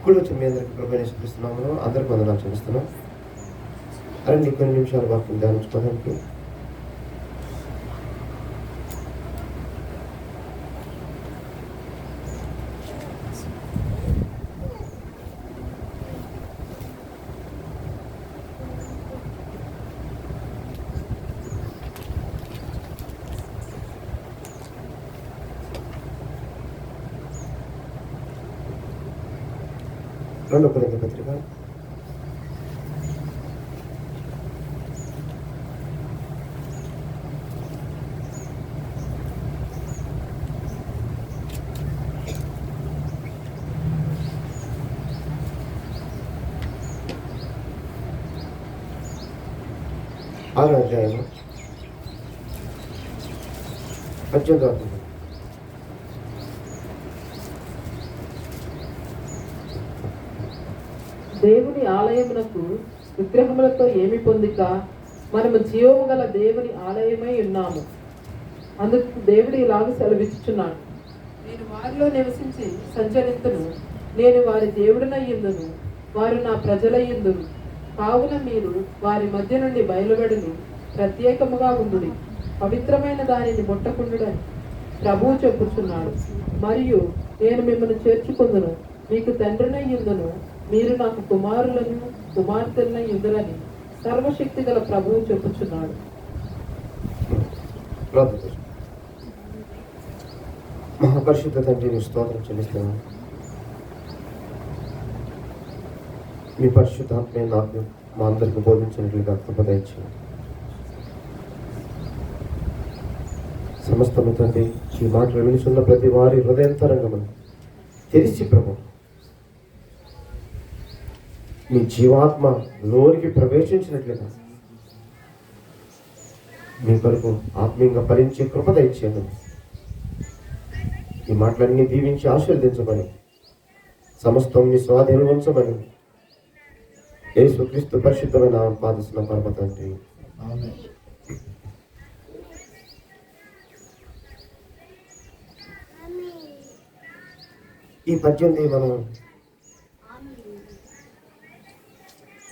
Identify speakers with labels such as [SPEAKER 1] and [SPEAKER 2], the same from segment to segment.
[SPEAKER 1] కూడా వచ్చి మీ అందరికీ ప్రభువుని యేసుక్రీస్తున్నాము అందరికీ వందనాలు చెల్లిస్తున్నాం. రండి కొన్ని నిమిషాలు వాక్యం ధ్యానించుకోవడానికి. రెండో కొరింథీ పత్రిక 6వ అధ్యాయము 18వ వచనం.
[SPEAKER 2] దేవుని ఆలయమునకు విగ్రహములతో ఏమి పొందిక, మనము జీవము గల దేవుని ఆలయమై ఉన్నాము. అందుకు దేవుడు ఇలాగ సెలవిచ్చుచున్నాడు, నేను వారిలో నివసించి సంచరింతును, నేను వారి దేవుడినయ్యుందును, వారు నా ప్రజలయ్యుందురు. కావున మీరు వారి మధ్య నుండి బయలువెడని ప్రత్యేకముగా ఉండుడి, పవిత్రమైన దానిని ముట్టకుండుడని ప్రభువు చెప్పుచున్నాడు. మరియు నేను మిమ్మల్ని చేర్చుకుందును, మీకు తండ్రినయ్యుందును, మీరు నాకు కుమారులను కుమార్తెలనై ఉందరని సర్వశక్తి గల ప్రభువు చెప్పుచున్నాడు.
[SPEAKER 1] మహాపరిశుద్ధ తండ్రి స్తోత్రం చెల్లిస్తున్నాను. మీ పరిశుద్ధాత్మే నాకు మా అందరికి బోధించినట్లుగా కృపదయించాను. సమస్తము తండ్రి ఈ మాటలు వినిచున్న ప్రతి వారి హృదయంతరంగమని తెలిసి ప్రభు మీ జీవాత్మ లోనికి ప్రవేశించినట్లుగా మీ కొరకు ఆత్మీయంగా ఫలించి కృపదయించాను. ఈ మాటలన్నీ దీవించి ఆశీర్వదించమని, సమస్తం మీ స్వాధీనం ఉంచమని యేసుక్రీస్తు పరిశుద్ధమైన పాదిస్తున్న పరమ తండ్రి. ఈ 18 మనం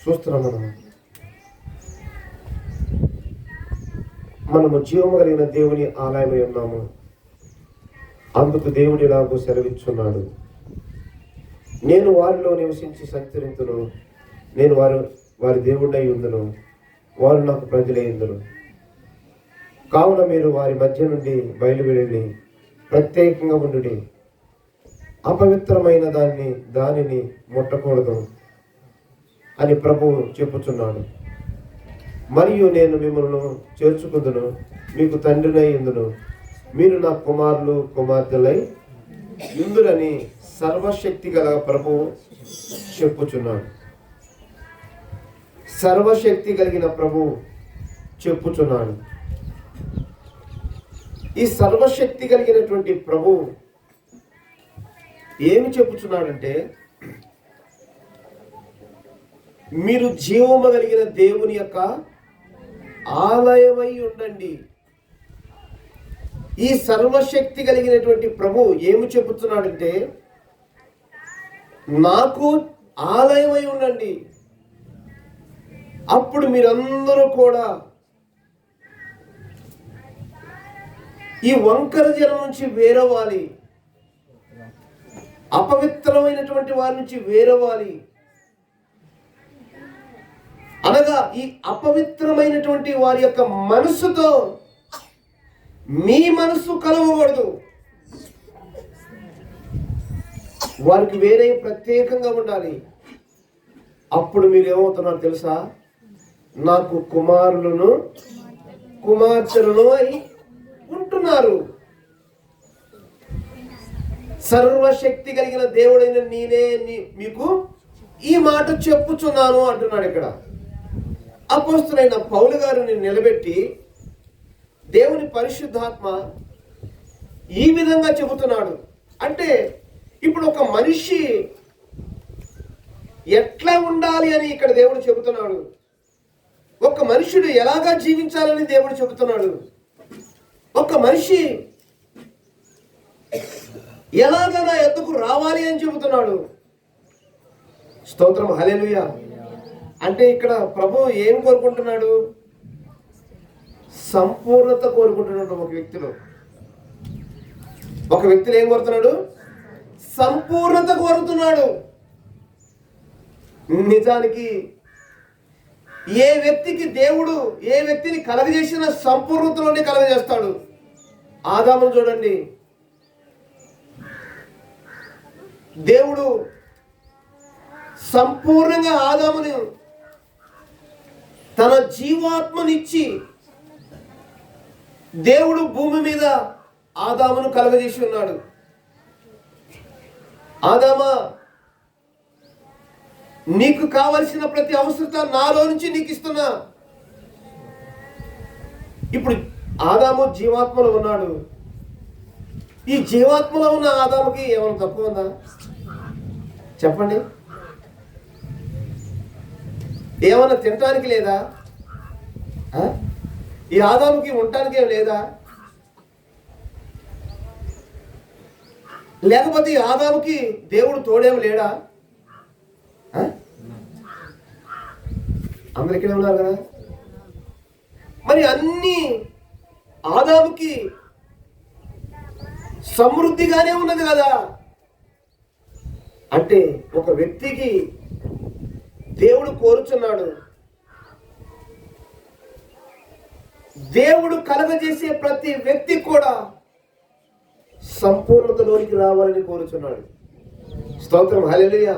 [SPEAKER 1] చూస్తున్నాం. మనము జీవము కలిగిన దేవుని ఆలయమై ఉన్నాము. అందుకు దేవుడు ఇలాగూ సెలవిచ్చున్నాడు, నేను వారిలో నివసించి సంచరింతును, నేను వారి దేవుడై ఉందును, వారు నాకు ప్రజలై ఉందును. కావున మీరు వారి మధ్య నుండి బయలువెళ్ళి ప్రత్యేకంగా ఉండుడి, అపవిత్రమైన దానిని ముట్టకూడదు అని ప్రభువు చెప్పుచున్నాడు. మరియు నేను మిమ్మల్ని చేర్చుకుందును, మీకు తండ్రినై ఉందును, మీరు నా కుమారులు కుమార్తెలై ఉందురని సర్వశక్తి గల ప్రభువు చెప్పుచున్నాడు. సర్వశక్తి కలిగిన ప్రభువు చెప్పుచున్నాడు. ఈ సర్వశక్తి కలిగినటువంటి ప్రభువు ఏమి చెప్పుచున్నాడంటే, మీరు జీవము కలిగిన దేవుని యొక్క ఆలయమై ఉండండి. ఈ సర్వశక్తి కలిగినటువంటి ప్రభు ఏమి చెబుతున్నాడంటే, నాకు ఆలయమై ఉండండి. అప్పుడు మీరందరూ కూడా ఈ వంకర జనం నుంచి వేరవాలి, అపవిత్రమైనటువంటి వారి నుంచి వేరవాలి. అనగా ఈ అపవిత్రమైనటువంటి వారి యొక్క మనస్సుతో మీ మనస్సు కలవకూడదు. వారికి వేరే ప్రత్యేకంగా ఉండాలి. అప్పుడు మీరు ఏమవుతున్నారు తెలుసా? నాకు కుమారులను కుమార్తెలను అని ఉంటున్నారు. సర్వశక్తి కలిగిన దేవుడైన నేనే మీకు ఈ మాట చెప్పుచున్నాను అంటున్నాడు. ఇక్కడ అపోస్తలుడైన పౌలు గారిని నిలబెట్టి దేవుని పరిశుద్ధాత్మ ఈ విధంగా చెబుతున్నాడు. అంటే ఇప్పుడు ఒక మనిషి ఎట్లా ఉండాలి అని ఇక్కడ దేవుడు చెబుతున్నాడు. ఒక మనుషుడు ఎలాగా జీవించాలని దేవుడు చెబుతున్నాడు. ఒక మనిషి ఎలాగా నా ఎద్దుకు రావాలి అని చెబుతున్నాడు. స్తోత్రం, హల్లెలూయా. అంటే ఇక్కడ ప్రభు ఏం కోరుకుంటున్నాడు? సంపూర్ణత కోరుకుంటున్నాడు. ఒక వ్యక్తిలో ఏం కోరుతున్నాడు? సంపూర్ణత కోరుతున్నాడు. నిజానికి ఏ వ్యక్తికి దేవుడు ఏ వ్యక్తిని కలగజేసిన సంపూర్ణతలోనే కలగజేస్తాడు. ఆదామును చూడండి, దేవుడు సంపూర్ణంగా ఆదాముని తన జీవాత్మనిచ్చి దేవుడు భూమి మీద ఆదామును కలగజేసి ఉన్నాడు. ఆదామా, నీకు కావలసిన ప్రతి అవసరత నాలో నుంచి నీకు ఇస్తున్నా. ఇప్పుడు ఆదాము జీవాత్మలో ఉన్నాడు. ఈ జీవాత్మలో ఉన్న ఆదాముకి ఏమైనా తక్కువ ఉందా? చెప్పండి. ఏమన్నా తినటానికి లేదా? ఈ ఆదాముకి ఉండటానికి ఏం లేదా? లేకపోతే ఈ ఆదాముకి దేవుడు తోడేం లేడా? అందరు ఇక్కడే ఉన్నారు కదా. మరి అన్ని ఆదాముకి సమృద్ధిగానే ఉన్నది కదా. అంటే ఒక వ్యక్తికి దేవుడు కోరుచున్నాడు, దేవుడు కలగజేసే ప్రతి వ్యక్తి కూడా సంపూర్ణతలోనికి రావాలని కోరుచున్నాడు. స్తోత్రం, హల్లెలూయా.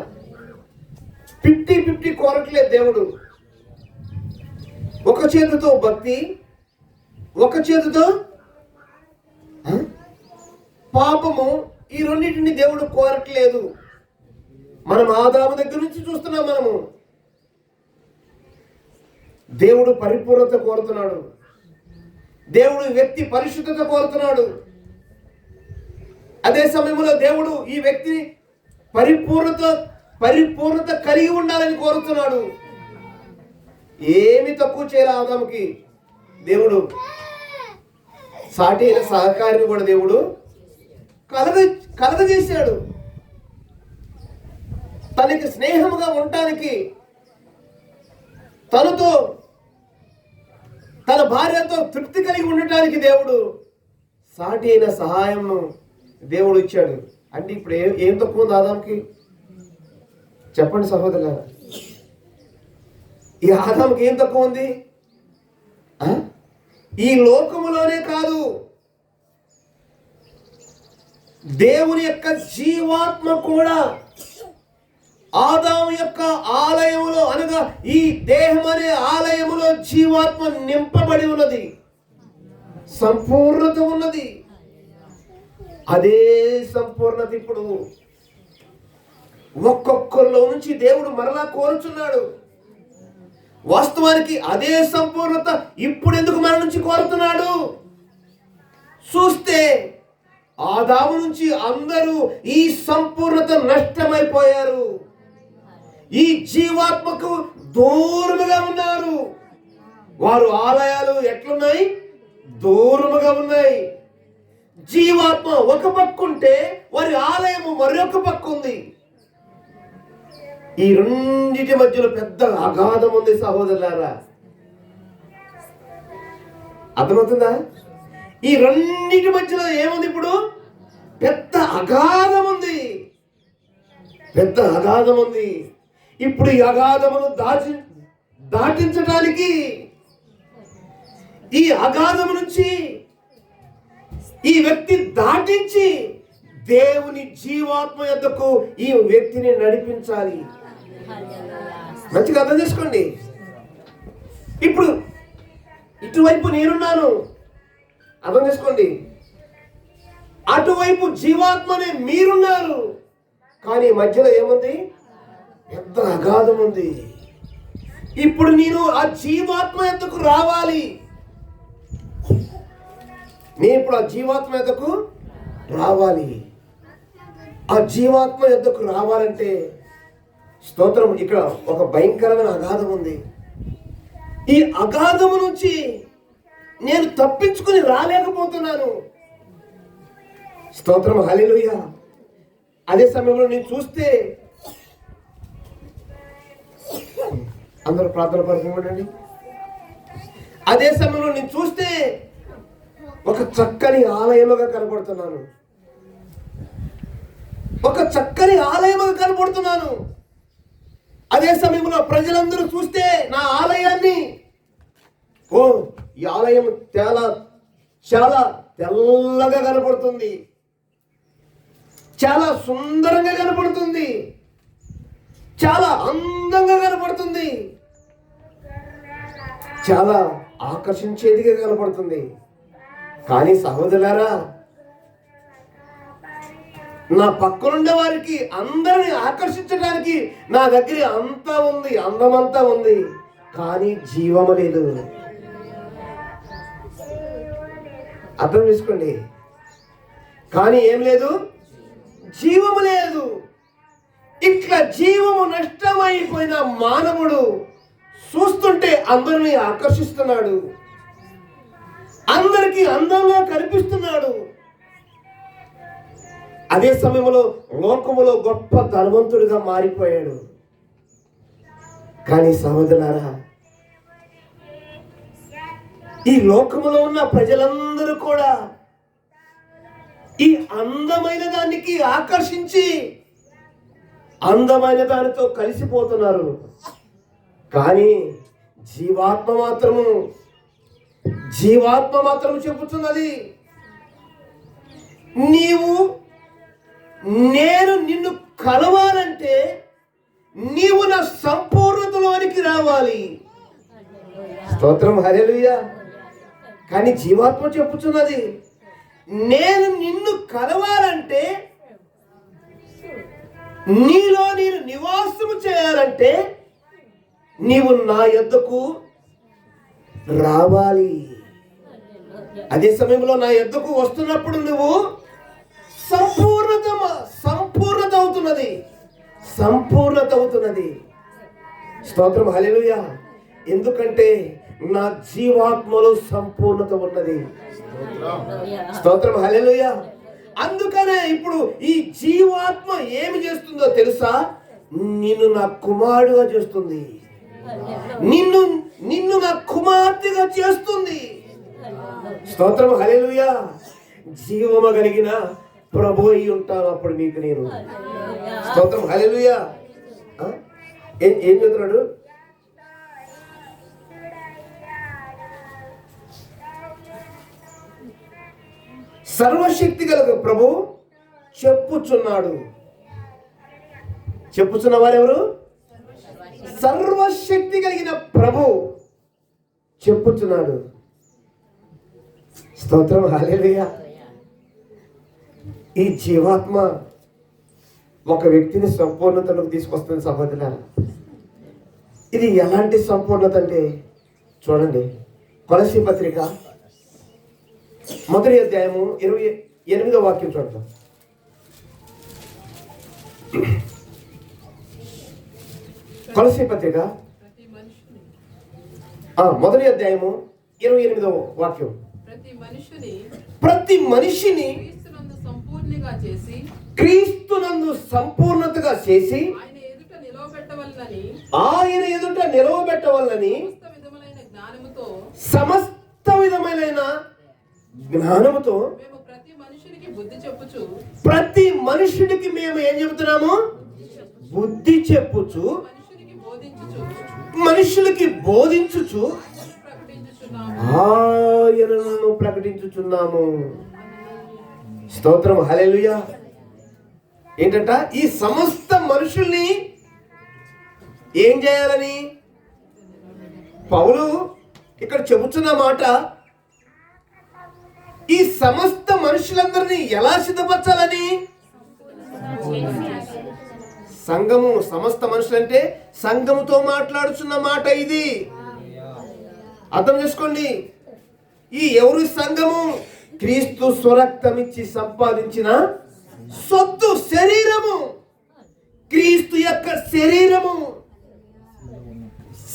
[SPEAKER 1] 50-50 కోరట్లేదు దేవుడు. ఒక చేతితో భక్తి, ఒక చేతితో పాపము, ఈ రెండింటిని దేవుడు కోరట్లేదు. మనం ఆదాము దగ్గర నుంచి చూస్తున్నాం. మనము దేవుడు పరిపూర్ణత కోరుతున్నాడు. దేవుడు వ్యక్తి పరిశుద్ధత కోరుతున్నాడు. అదే సమయంలో దేవుడు ఈ వ్యక్తి పరిపూర్ణత కలిగి ఉండాలని కోరుతున్నాడు. ఏమి తక్కువ చేయాలి ఆదాముకి. దేవుడు సాటి అయిన సహకారిని కూడా దేవుడు కలగజేశాడు. తనకి స్నేహముగా ఉండటానికి, తనతో తన భార్యతో తృప్తి కలిగి ఉండటానికి దేవుడు సాటి అయిన సహాయంను దేవుడు ఇచ్చాడు. అంటే ఇప్పుడు ఏం తక్కువ ఉంది ఆదాముకి? చెప్పండి సహోదరులారా, ఈ ఆదాముకి ఏం తక్కువ ఉంది? ఈ లోకములోనే కాదు, దేవుని యొక్క జీవాత్మ కూడా ఆదాము యొక్క ఆలయములో, అనగా ఈ దేహం అనే ఆలయములో జీవాత్మ నింపబడి ఉన్నది, సంపూర్ణత ఉన్నది. అదే సంపూర్ణత ఇప్పుడు ఒక్కొక్కరిలో నుంచి దేవుడు మరలా కోరుచున్నాడు. వాస్తవానికి అదే సంపూర్ణత ఇప్పుడు ఎందుకు మన నుంచి కోరుతున్నాడు? చూస్తే ఆదాము నుంచి అందరూ ఈ సంపూర్ణత నష్టమైపోయారు. ఈ జీవాత్మకు దూరముగా ఉన్నారు. వారు ఆలయాలు ఎట్లున్నాయి? దూరముగా ఉన్నాయి. జీవాత్మ ఒక పక్క ఉంటే వారి ఆలయము మరొక పక్క ఉంది. ఈ రెండిటి మధ్యలో పెద్ద అగాధం ఉంది సహోదరులారా. అర్థమవుతుందా? ఈ రెండిటి మధ్యలో ఏముంది? ఇప్పుడు పెద్ద అగాధం ఉంది. పెద్ద అగాధం ఉంది. ఇప్పుడు ఈ అగాధమును దాటించడానికి, ఈ అగాధము నుంచి ఈ వ్యక్తి దాటించి దేవుని జీవాత్మ యొద్దకు ఈ వ్యక్తిని నడిపించాలి. మంచిగా అర్థం చేసుకోండి. ఇప్పుడు ఇటువైపు నేనున్నాను, అర్థం చేసుకోండి. అటువైపు జీవాత్మనే మీరున్నారు. కానీ మధ్యలో ఏముంది? పెద్ద అగాధం ఉంది. ఇప్పుడు నేను ఆ జీవాత్మ యొద్దకు రావాలి. నేను ఇప్పుడు ఆ జీవాత్మ యొద్దకు రావాలి. ఆ జీవాత్మ యొద్దకు రావాలంటే స్తోత్రం, ఇక్కడ ఒక భయంకరమైన అగాధం ఉంది. ఈ అగాధము నుంచి నేను తప్పించుకుని రాలేకపోతున్నాను. స్తోత్రం, హల్లెలూయా. అదే సమయంలో నేను చూస్తే అందరూ ప్రార్థన పడుకోండి. అదే సమయంలో నేను చూస్తే ఒక చక్కని ఆలయముగా కనపడుతున్నాను. ఒక చక్కని ఆలయముగా కనపడుతున్నాను. అదే సమయంలో ప్రజలందరూ చూస్తే నా ఆలయాన్ని, ఓ ఈ ఆలయం చాలా తెల్లగా కనపడుతుంది, చాలా సుందరంగా కనపడుతుంది, చాలా అందంగా కనపడుతుంది, చాలా ఆకర్షించేదిగా కనపడుతుంది. కానీ సహోదరులారా, నా పక్కనుండే వారికి అందరిని ఆకర్షించడానికి నా దగ్గర అంతా ఉంది, అందమంతా ఉంది, కానీ జీవము లేదు. అర్థం చేసుకోండి. కానీ ఏం లేదు, జీవము లేదు. ఇట్లా జీవము నష్టమైపోయిన మానవుడు చూస్తుంటే అందరినీ ఆకర్షిస్తున్నాడు, అందరికీ అందంగా కనిపిస్తున్నాడు. అదే సమయంలో లోకములో గొప్ప ధనవంతుడిగా మారిపోయాడు. కానీ సహోదరులారా, ఈ లోకములో ఉన్న ప్రజలందరూ కూడా ఈ అందమైన దానికి ఆకర్షించి అందమైన దానితో కలిసిపోతున్నారు. కానీ జీవాత్మ మాత్రము చెబుతున్నది, నేను నిన్ను కలవాలంటే నీవు నా సంపూర్ణతలోనికి రావాలి. స్తోత్రం, హల్లెలూయా. కానీ జీవాత్మ చెప్పుచున్నది, నేను నిన్ను కలవాలంటే, నీలో నేను నివాసము చేయాలంటే నీవు నా యొద్దకు రావాలి. అదే సమయంలో నా యొద్దకు వస్తున్నప్పుడు నువ్వు సంపూర్ణత అవుతున్నది. స్తోత్రం, హల్లెలూయా. ఎందుకంటే నా జీవాత్మలో సంపూర్ణత ఉన్నది. స్తోత్రం, హల్లెలూయా. అందుకనే ఇప్పుడు ఈ జీవాత్మ ఏమి చేస్తుందో తెలుసా? నిన్ను నా కుమారుడుగా చేస్తుంది, నిన్ను నా కుమార్తెగా చేస్తుంది. స్తోత్రం, హల్లెలూయా. జీవము కలిగిన ప్రభు అయి ఉంటాను అప్పుడు మీకు నేను. స్తోత్రం, హల్లెలూయా. ఏం చెప్తున్నాడు? సర్వశక్తి గల ప్రభు చెప్పుచున్నాడు. చెప్పుచున్న వారెవరు? సర్వశక్తి కలిగిన ప్రభు చెప్పుచున్నాడు. స్తోత్రం, హల్లెలూయా. ఈ జీవాత్మ ఒక వ్యక్తిని సంపూర్ణతలోకి తీసుకొస్తుంది సహోదరులారా. ఇది ఎలాంటి సంపూర్ణత అంటే చూడండి, కొలస్సీ పత్రిక 1వ అధ్యాయము 28వ వాక్యం చూద్దాం. కొలస్సీ పత్రిక 1వ అధ్యాయము 28వ వాక్యం. ప్రతి మనిషిని క్రీస్తునందు సంపూర్ణతగా చేసి ఆయన ఎదుట నిలవబెట్టవలనని సమస్త విధమైన జ్ఞానముతో ప్రతి మనుషుడికి మేము ఏం చెబుతున్నాము? బుద్ధి చెప్పుచు, మనుషులకి బోధించుచు ఆయనను ప్రకటించుచున్నాము. స్తోత్రం, హల్లెలూయా. ఏంటంట? ఈ సమస్త మనుషుల్ని ఏం చేయాలని పౌలు ఇక్కడ చెబుతున్న మాట, ఈ సమస్త మనుషులందరినీ ఎలా సిద్ధపరచాలని? సంఘము, సమస్త మనుషులంటే సంఘముతో మాట్లాడుచున్న మాట ఇది. అర్థం చేసుకోండి. ఈ ఎవరి సంఘము? క్రీస్తు స్వరక్తమిచ్చి సంపాదించిన సొత్తు, శరీరము, క్రీస్తు యొక్క శరీరము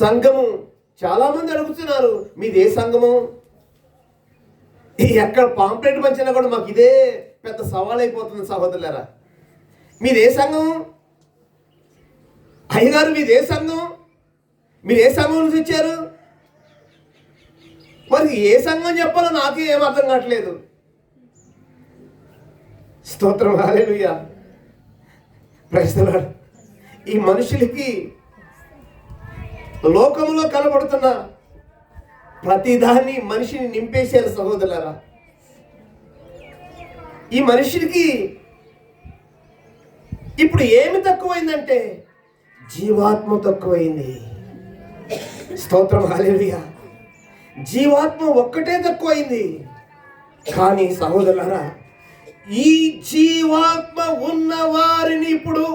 [SPEAKER 1] సంఘము. చాలా మంది అడుగుతున్నారు, మీదే సంఘము? ఎక్కడ పాంప్లెట్ పంచినా కూడా మాకు ఇదే పెద్ద సవాల్ అయిపోతుంది సహోదరులారా. మీదే సంఘం? అయ్యగారు మీదే సంఘం? మీరు ఏ సంఘం నుంచి వచ్చారు? మరి ఏ సంఘం చెప్పాలో నాకు ఏం అర్థం కావట్లేదు. స్తోత్రం, హల్లెలూయా, ప్రైజ్ ది లార్డ్. ఈ మనుషులకి లోకంలో కనబడుతున్న ప్రతిదాన్ని మనిషిని నింపేశారు సహోదరులారా. ఈ మనుషులకి ఇప్పుడు ఏమి తక్కువైందంటే జీవాత్మ తక్కువైంది. స్తోత్రం, హల్లెలూయా. జీవాత్మ ఒక్కటే తక్కువైంది. కానీ సహోదరులారా, ఈ జీవాత్మ ఉన్న వారిని ఇప్పుడు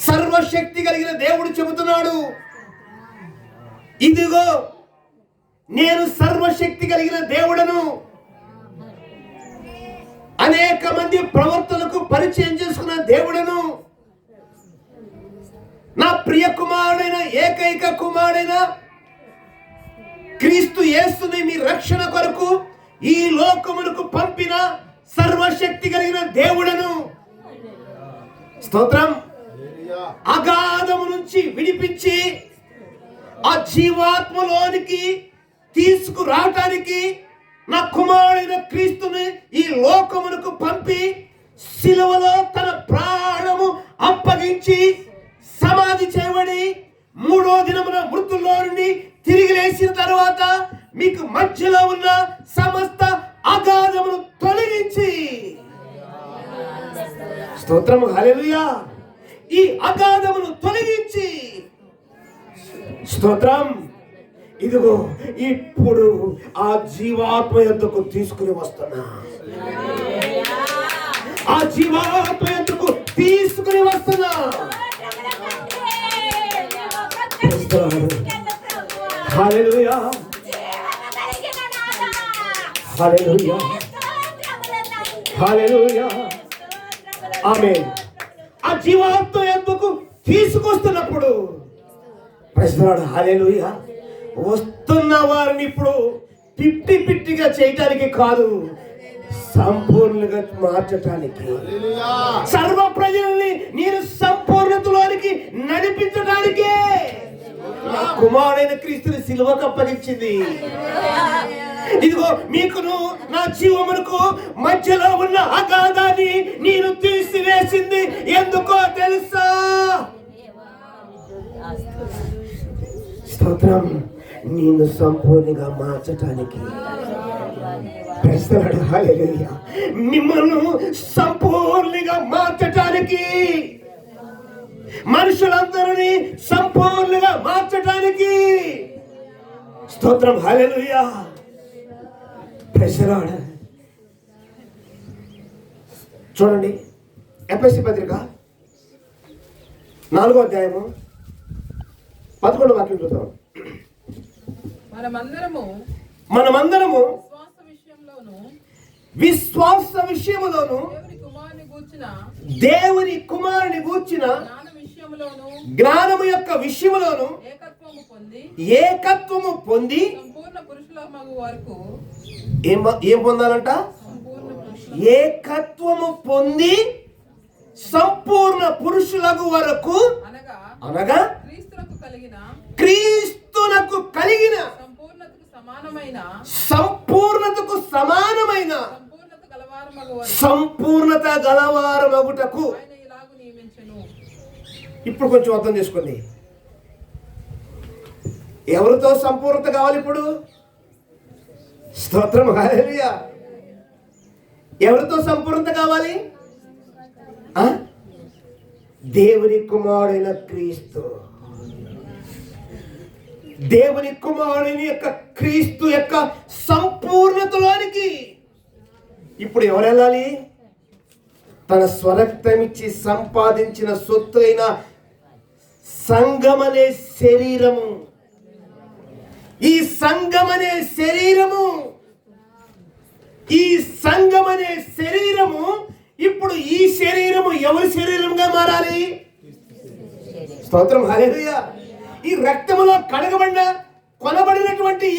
[SPEAKER 1] సర్వశక్తి కలిగిన దేవుడు చెబుతున్నాడు, ఇదిగో నేను సర్వశక్తి కలిగిన దేవుడను. అనేక మంది ప్రవర్తనకు పరిచయం చేసుకున్న దేవుడను, నా ప్రియ కుమారుడైన ఏకైక కుమారుడైన క్రీస్తు యేసుని మీ రక్షణ కొరకు ఈ లోకమునకు పంపిన సర్వశక్తి కలిగిన దేవుడను. స్తోత్రం. అగాధము నుంచి విడిపించి ఆ జీవాత్మలోనికి తీసుకురావటానికి నా కుమారుడైన క్రీస్తుని ఈ లోకమునకు పంపి శిలువలో తన ప్రాణము అప్పగించి సమాధి చేయబడి 3వ దినమున మృతుల్లో నుండి తిరిగి లేచిన తర్వాత మీకు మధ్యలో ఉన్న సమస్త అగాధమును తొలగించి, స్తోత్రము, హల్లెలూయా, ఈ అగాధమును తొలగించి, స్తోత్రం, ఇదిగో ఇప్పుడు ఆ జీవాత్మ యొద్దకు తీసుకుని వస్తున్నా. ఆ జీవాత్మ యొద్దకు తీసుకుని వస్తున్నా. హల్లెలూయా, హల్లెలూయా, హల్లెలూయా, ఆమేన్. ఆ జీవాత్మ ఎందుకు తీసుకొస్తున్నప్పుడు ప్రశ్నలాడు, హల్లెలూయా, వస్తున్న వారిని ఇప్పుడు పిట్టిగా చేయటానికి కాదు, సంపూర్ణంగా మార్చటానికి, సర్వ ప్రజల్ని నేను సంపూర్ణతలోనికి నడిపించడానికే నా కుమారుడైన క్రీస్తుని సిలువకు అప్పగించింది. ఇదిగో మీకును నా జీవమునకు మధ్యలో ఉన్న అగాధాన్ని నేను తీసివేసింది. ఎందుకో తెలుసా? స్తోత్రం, నేను సంపూర్ణంగా మార్చటానికి. మిమ్మల్ని సంపూర్ణంగా మార్చటానికి, మనుషులందరినీ సంపూర్ణంగా మార్చటానికి. స్తోత్రం, హల్లెలూయా, ప్రైజ్ ది లార్డ్. చూడండి, ఎఫెసీ పత్రిక 4వ అధ్యాయము 11వ వాక్యం చూద్దాం. మనమందరము విశ్వాస విషయములోను దేవుని కుమారుని గూర్చిన జ్ఞానము యొక్క విషయములోను ఏకత్వము పొంది ఏం పొందాలంట? ఏకత్వము పొంది సంపూర్ణ పురుషులకు వరకు, అనగా క్రీస్తునకు కలిగిన సంపూర్ణతకు సమానమైన సంపూర్ణత గలవారమగుటకు. ఇప్పుడు కొంచెం అర్థం చేసుకోండి. ఎవరితో సంపూర్ణత కావాలి ఇప్పుడు? స్తోత్రం, హల్లెలూయా. ఎవరితో సంపూర్ణత కావాలి? దేవుని కుమారుడైన క్రీస్తు. దేవుని కుమారుని యొక్క క్రీస్తు యొక్క సంపూర్ణతలోనికి ఇప్పుడు ఎవరు వెళ్ళాలి? తన స్వరక్తమిచ్చి సంపాదించిన సొత్తు అయిన సంఘమనే శరీరము. ఈ సంఘమనే శరీరము, ఈ సంఘమనే శరీరము ఇప్పుడు ఈ శరీరము ఎవరి శరీరంగా మారాలి? స్తోత్రం, హల్లెలూయా. ఈ రక్తములో కడగబడిన కొనబడినటువంటి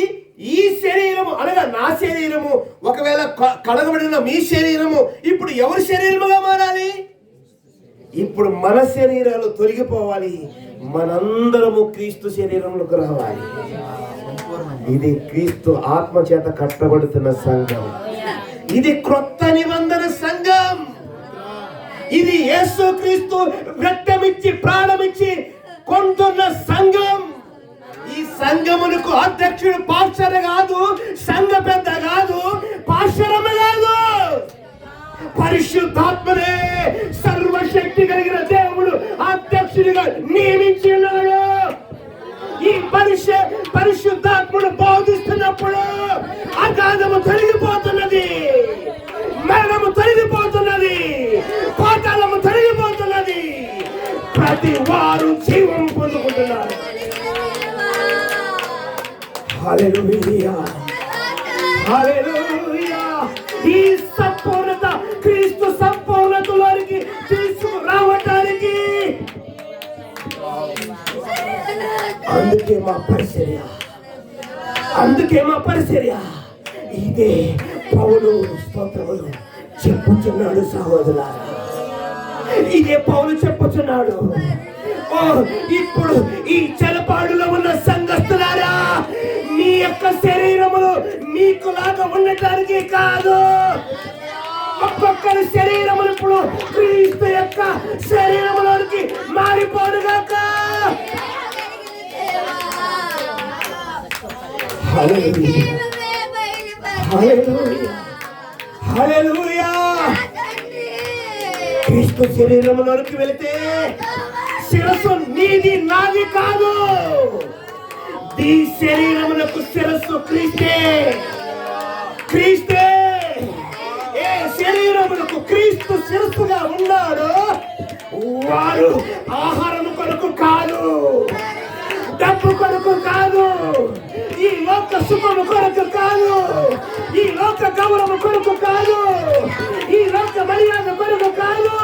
[SPEAKER 1] ఈ శరీరము, అనగా నా శరీరము, ఒకవేళ కడగబడిన మీ శరీరము ఇప్పుడు ఎవరి శరీరముగా మారాలి? ఇప్పుడు మన శరీరాలు తొలగిపోవాలి, మనందరము క్రీస్తు శరీరంలోకి రావాలి. ఇది క్రీస్తు ఆత్మ చేత కట్టబడుతున్న సంఘం. ఇది క్రొత్త నిబంధన సంఘం. ఇది యేసు క్రీస్తు రక్తమిచ్చి ప్రాణమిచ్చి కొంటున్న సంఘం. ఈ సంఘమునకు అధ్యక్షుడు పాస్టర్ కాదు, సంఘ పెద్ద కాదు, పాస్టరమ్మ కాదు, పరిశుద్ధాత్మనే సర్వశక్తి కలిగిన దేవుడు అధ్యక్షుడిగా నియమించి ఉన్నాడు. ఈ పరిశుద్ధాత్ముడు బోధిస్తున్నప్పుడు అగాధము తొలగిపోతున్నది, మరణము తొలగిపోతున్నది, పాతాళము తొలగిపోతున్నది. ప్రతి వారు జీవం పొందుకుంటున్నారు. హల్లెలూయా, హల్లెలూయా. ఈ సంపూర్ణత క్రీస్తు సంపూర్ణతలోనికి తీసుకురావడానికి అందుకే మా పరిచర్య ఇదే. పౌలు స్తోత్రములు చెప్పుచున్నాడు సహోదరులారా, ఇదే పౌలు చెప్పుచున్నాడు. ఓ ఇప్పుడు ఈ చెలపాడులో ఉన్న సంఘస్థులారా, మీ యొక్క శరీరములు మీకు లాగా ఉండటానికి కాదు. ఒక్కొక్కరి శరీరములు ఇప్పుడు క్రీస్తు యొక్క శరీరములోనికి మారిపోడుగాక. హల్లెలూయా, హల్లెలూయా, హల్లెలూయా. క్రీస్తు శరీరములోనికి వెళితే శిరస్సు నీది నాది కాదు. ఈ శరీరమునకు శిరస్సు క్రీస్తే. క్రీస్తే ఏ శరీరమునకు క్రీస్తు శిరస్సుగా ఉన్నాడు. వారు ఆహారము కొరకు కాదు, డబ్బు కొరకు కాదు, ఈ లోక సుఖము కొరకు కాదు, ఈ లోక గౌరవం కొరకు కాదు, ఈ లోక మర్యాద కొరకు కాదు.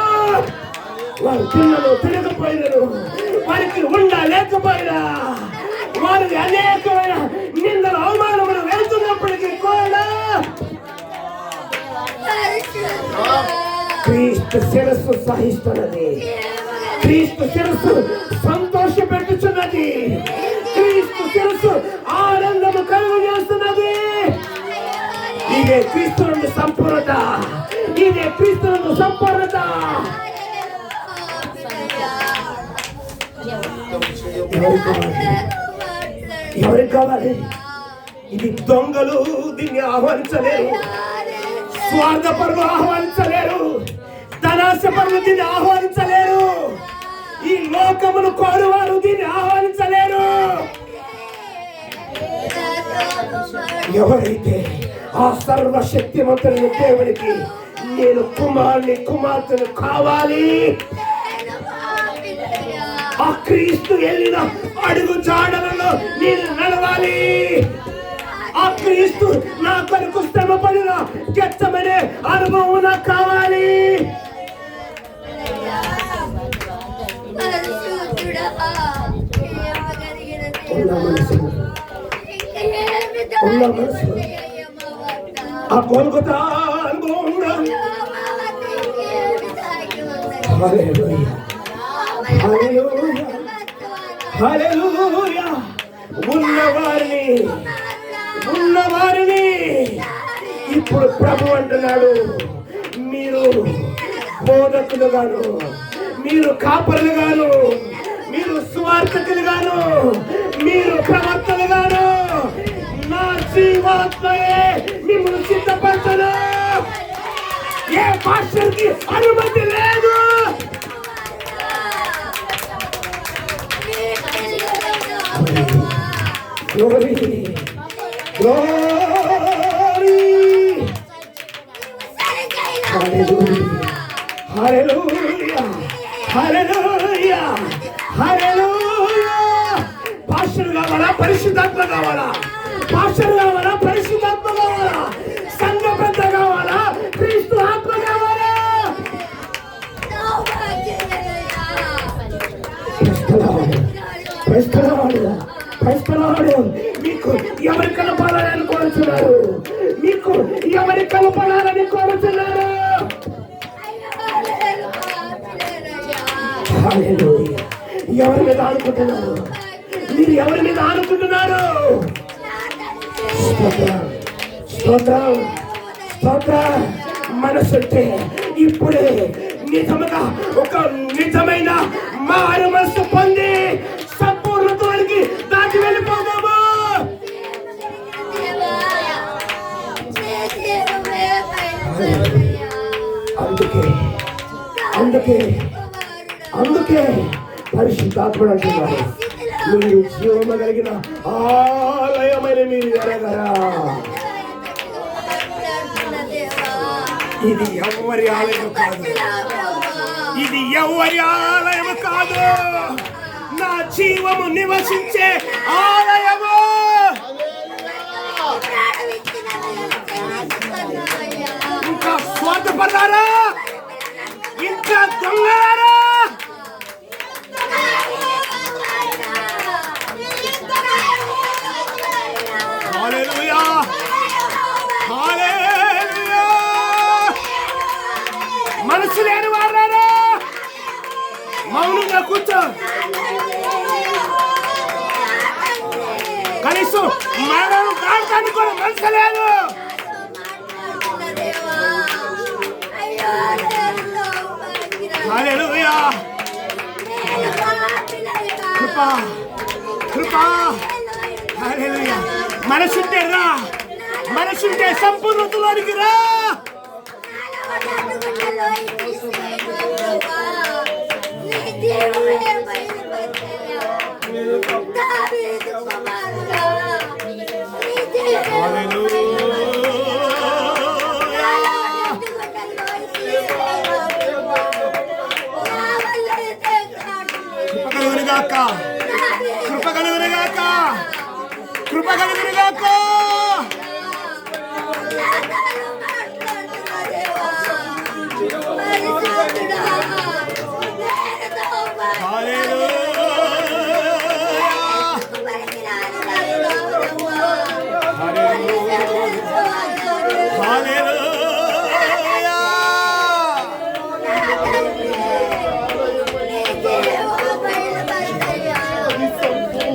[SPEAKER 1] వారు పిల్లలు తిరగపోయినారు, వారికి ఉండలేకపోయినా, వారికి అనేకమైన నిందల అవమానములు వెళ్తున్నప్పటికీ కూడా క్రీస్తు శిరస్సు సహిస్తున్నది. క్రీస్తు శిరస్సు సంతోష పెట్టుచున్నది. క్రీస్తు శిరస్సు ఆనందము కలుగు చేస్తున్నది. ఇదే క్రీస్తు నుండి సంపూర్ణత. ఇదే క్రీస్తు నుండి సంపూర్ణత. ఎవరికి కావాలి? ఇది దొంగలు దీన్ని ఆహ్వానించలేరు, స్వార్థపరులు ఆహ్వానించలేరు, ధనాశపరులు దీన్ని ఆహ్వానించలేరు, ఈ లోకమును కోరువారు దీన్ని ఆహ్వానించలేరు. ఎవరైతే ఆ సర్వశక్తిమంతుని దేవునికి నేను కుమార్తెను కావాలి, ఆ క్రీస్తు వెళ్ళిన అడుగు జాడలలో నేను నడవాలి, ఆ క్రీస్తు నా కొరకు శ్రమ పడిన గెచ్చమనే అనుభవం నాకు కావాలి. ఆ కోల్కతా అనుభవం ఉండాలి. హల్లెలూయా, హల్లెలూయా, హల్లెలూయా. ఉన్నవారిని ఇప్పుడు ప్రభు అంటున్నాడు, మీరు బోధకులు గాను, మీరు కాపరులు గాను, మీరు సువార్తకులు గాను, మీరు ప్రవర్తలు గాను, నా జీవాత్మయే మిమ్మల్ని సిద్ధపరచను. ఏ పాస్టర్కి అనుమతి లేదు. Glory, glory, hallelujah, hallelujah, hallelujah, hallelujah. Pastor కావాలా, పరిశుద్ధాత్మ కావాలా? పాస్టర్ కావాలా, పరిశుద్ధాత్మ కావాలా? సంఘ పెద్ద కావాలా, క్రీస్తు ఆత్మ కావాలా? మీకు ఎవరి కలపాలని కోరుతున్నారు? మీకు ఎవరి కలపాలని కోరుతున్నారు? ఎవరి మీద ఆనుకుంటున్నారు? మీరు ఎవరి మీద ఆనుకుంటున్నారు? స్తోత్రం, స్తోత్రం, స్తోత్రం. మనసుంటే ఇప్పుడే నిజముగా ఒక నిజమైన మారు మనసు పొంది సంపూర్ణతకి దాటి వెళ్ళిపోదాము. అందుకే అందుకే అందుకే పరిశుద్ధాత్ముడు అంటున్నాడు, మీరు జీవము కలిగిన ఆలయమైన మీరు ఎరగరా. ఇది ఎవరి ఆలయం కాదు, ఇది ఎవరి ఆలయం కాదు, నా జీవము నివసించే ఆలయము. ఇంకా స్వార్థపడ్డారా? ఇంకా దొంగలారా? హల్లెలూయా, హల్లెలూయా. మనసు లేని వారారా మౌనంగా కూర్చో. కనీసం మరణం కాడటానికి కూడా మనసు లేదు. హల్లెలూయా. కృప, కృప. హల్లెలూయా. మనసుంటే రా, మనసుంటే సంపూర్ణతలోనికి రా. కృప కలుగునుగాక, కృప కలుగునుగాక.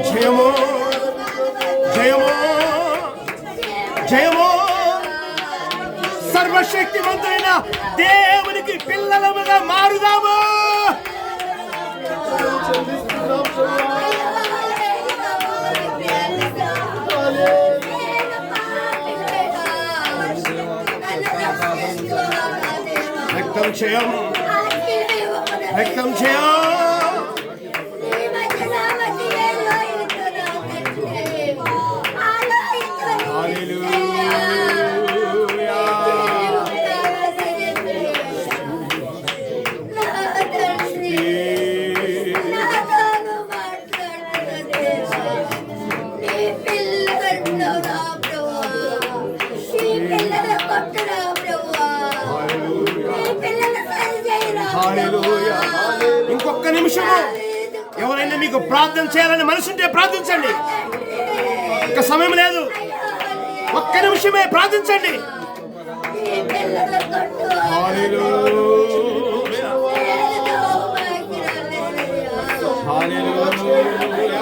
[SPEAKER 1] జయము, జయము, జయము. సర్వశక్తివంతుడైన దేవునికి పిల్లలముగా మారుదాము. రక్తం చేయం, రక్తం చేయం. ఇంకొక నిమిషము ఎవరైనా మీకు ప్రార్థన చేయాలని మనసుంటే ప్రార్థించండి. ఇంకా సమయం లేదు, ఒక్క నిమిషమే ప్రార్థించండి. హల్లెలూయా, హల్లెలూయా.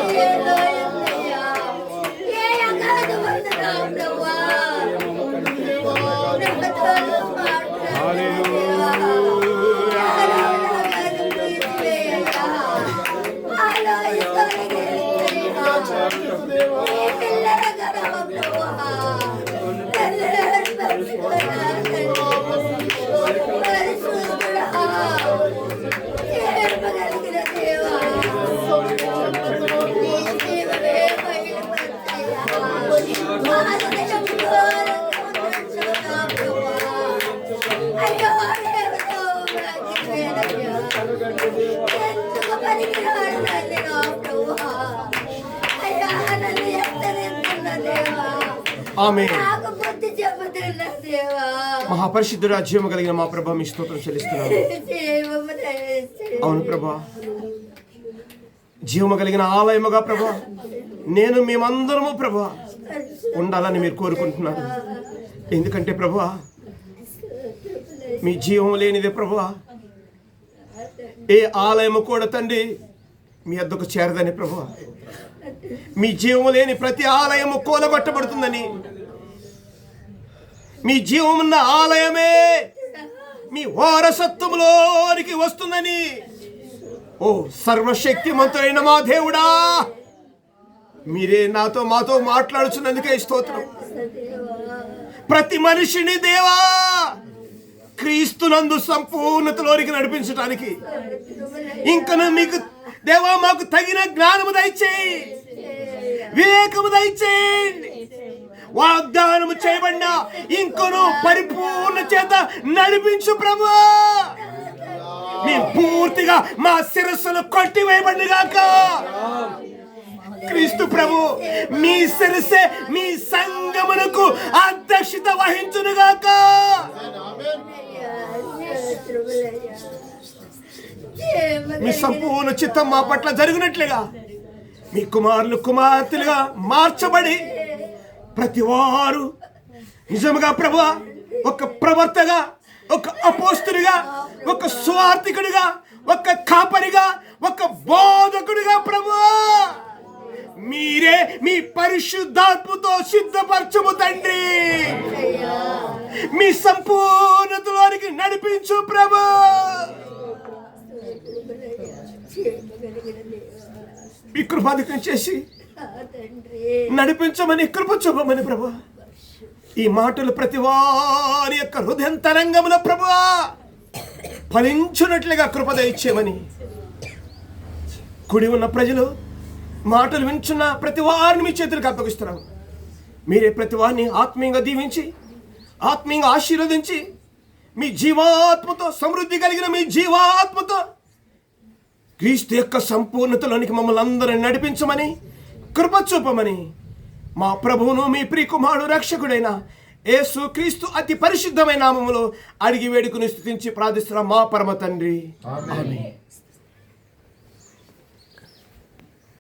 [SPEAKER 1] ఆమేన్. మహాపరిశుద్ధుడా, జీవము కలిగిన మా ప్రభా, మీ స్తోత్రం చెల్లిస్తున్నాను. అవును ప్రభా, జీవము కలిగిన ఆలయముగా ప్రభా నేను మేమందరము ప్రభా ఉండాలని మీరు కోరుకుంటున్నారు. ఎందుకంటే ప్రభా మీ జీవం లేనిదే ప్రభా ఏ ఆలయము కూడా తండ్రి మీ వద్దకు చేరదని ప్రభువా, మీ జీవము లేని ప్రతి ఆలయము కూలగొట్టబడుతుందని, మీ జీవమున్న ఆలయమే మీ వారసత్వములోనికి వస్తుందని, ఓ సర్వశక్తిమంతుడైన మా దేవుడా, మీరే మాతో మాట్లాడుచున్నందుకే స్తోత్రం. ప్రతి మనిషిని దేవా క్రీస్తునందు సంపూర్ణతలోనికి నడిపించడానికి ఇంకను మీకు దేవా మాకు తగిన జ్ఞానము దయచేయి, వివేకము దయచేయండి. వాగ్దానము చేయబడిన ఇంకను పరిపూర్ణ చేత నడిపించు ప్రభువా. మేము పూర్తిగా మా శిరస్సును కొట్టివేయబడి గాక. క్రీస్తు ప్రభు మీ శిరస్సే మీ సంగమునకు అధ్యక్షత వహించును గాక. మీ సంపూర్ణ చిత్తం మా పట్ల జరిగినట్లుగా మీ కుమారులు కుమార్తెలుగా మార్చబడి ప్రతి వారు నిజముగా ప్రభువా ఒక ప్రవర్తగా, ఒక అపోస్తునిగా, ఒక స్వార్థికుడిగా, ఒక కాపరిగా, ఒక బోధకుడిగా ప్రభువా మీరే మీ పరిశుద్ధాత్మతో సిద్ధపరచుము తండ్రి. మీ సంపూర్ణతలోనికి నడిపించు ప్రభు. మీ కృపాధికం చేసి నడిపించమని, కృప చూపమని ప్రభు. ఈ మాటలు ప్రతి వారి యొక్క హృదయంతరంగముల ప్రభువా ఫలించున్నట్లుగా కృప దయచేయమని, కుడి ఉన్న ప్రజలు మాటలు వింటున్న ప్రతి వారిని మీ చేతులకు అప్పగిస్తున్నాం. మీరే ప్రతి వారిని ఆత్మీయంగా దీవించి, ఆత్మీయంగా ఆశీర్వదించి, మీ జీవాత్మతో సమృద్ధి కలిగిన మీ జీవాత్మతో క్రీస్తు యొక్క సంపూర్ణతలోనికి మమ్మల్ని అందరిని నడిపించమని, కృప చూపమని మా ప్రభువును మీ ప్రియకుమారుడు రక్షకుడైన యేసు క్రీస్తు అతి పరిశుద్ధమైన నామములో అడిగి వేడుకుని స్తుతించి ప్రార్థిస్తున్నాం మా పరమ తండ్రి. ఆమేన్.